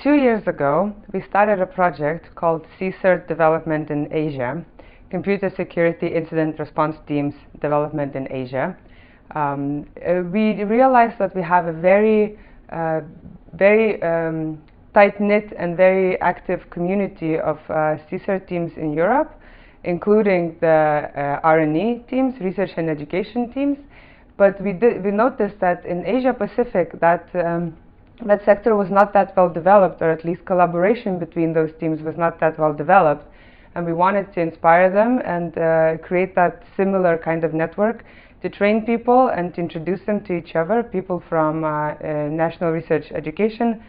2 years ago, we started a project called CSIRT Development in Asia, Computer Security Incident Response Teams Development in Asia. We realized that we have a very tight-knit and very active community of CSIRT teams in Europe, including the R&E teams, research and education teams. But we noticed that in Asia Pacific that sector was not that well developed, or at least collaboration between those teams was not that well developed. And we wanted to inspire them and create that similar kind of network to train people and to introduce them to each other, people from national research education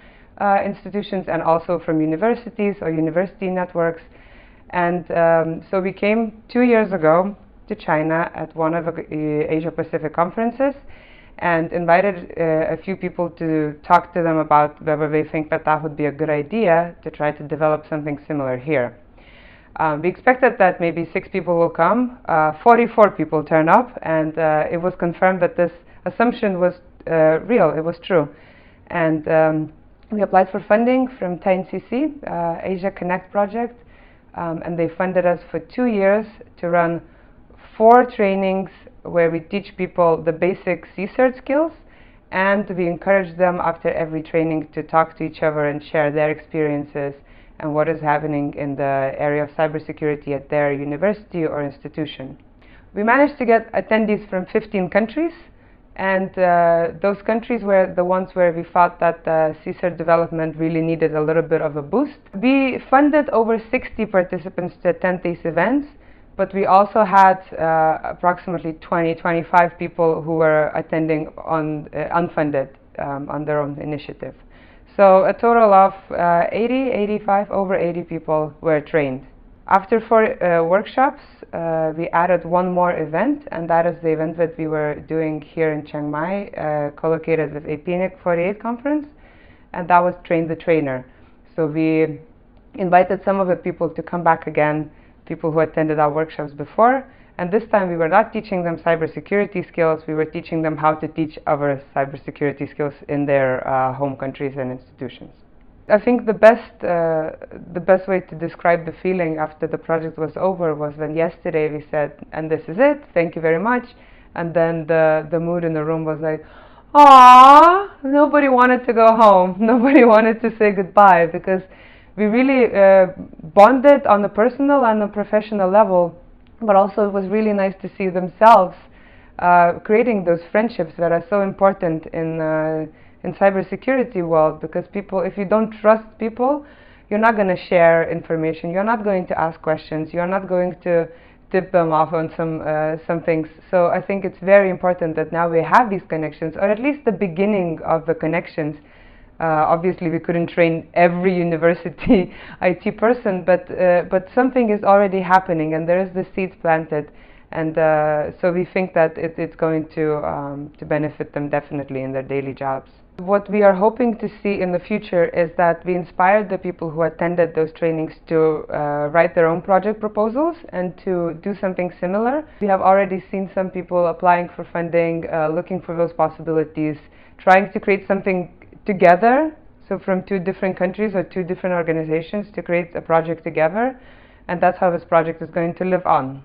institutions and also from universities or university networks. And so we came 2 years ago to China at one of the Asia Pacific conferences and invited a few people to talk to them about whether they think that that would be a good idea to try to develop something similar here. We expected that maybe 6 people will come. 44 people turned up, and it was confirmed that this assumption was real, it was true. And we applied for funding from TNCC, Asia Connect project, and they funded us for 2 years to run 4 trainings where we teach people the basic CSIRT skills, and we encourage them after every training to talk to each other and share their experiences and what is happening in the area of cybersecurity at their university or institution. We managed to get attendees from 15 countries, and those countries were the ones where we thought that CSIRT development really needed a little bit of a boost. We funded over 60 participants to attend these events, but we also had approximately 20-25 people who were attending on unfunded on their own initiative. So a total of 85, over 80 people were trained. After 4 workshops, we added one more event, and that is the event that we were doing here in Chiang Mai, co-located with APNIC 48 conference, and that was Train the Trainer. So we invited some of the people to come back again, people who attended our workshops before, and this time we were not teaching them cybersecurity skills, we were teaching them how to teach other cybersecurity skills in their home countries and institutions. I think the best way to describe the feeling after the project was over was when yesterday we said, and this is it, thank you very much, and then the mood in the room was like, aww, nobody wanted to go home, nobody wanted to say goodbye, because we really bonded on a personal and a professional level, but also it was really nice to see themselves creating those friendships that are so important in cybersecurity world, because people, if you don't trust people, you're not going to share information, you're not going to ask questions, you're not going to tip them off on some things. So I think it's very important that now we have these connections, or at least the beginning of the connections. Obviously we couldn't train every university IT person, but something is already happening and there is the seeds planted, and so we think that it's going to benefit them definitely in their daily jobs. What we are hoping to see in the future is that we inspired the people who attended those trainings to write their own project proposals and to do something similar. We have already seen some people applying for funding, looking for those possibilities, trying to create something together, so from 2 different countries or 2 different organizations to create a project together, and that's how this project is going to live on.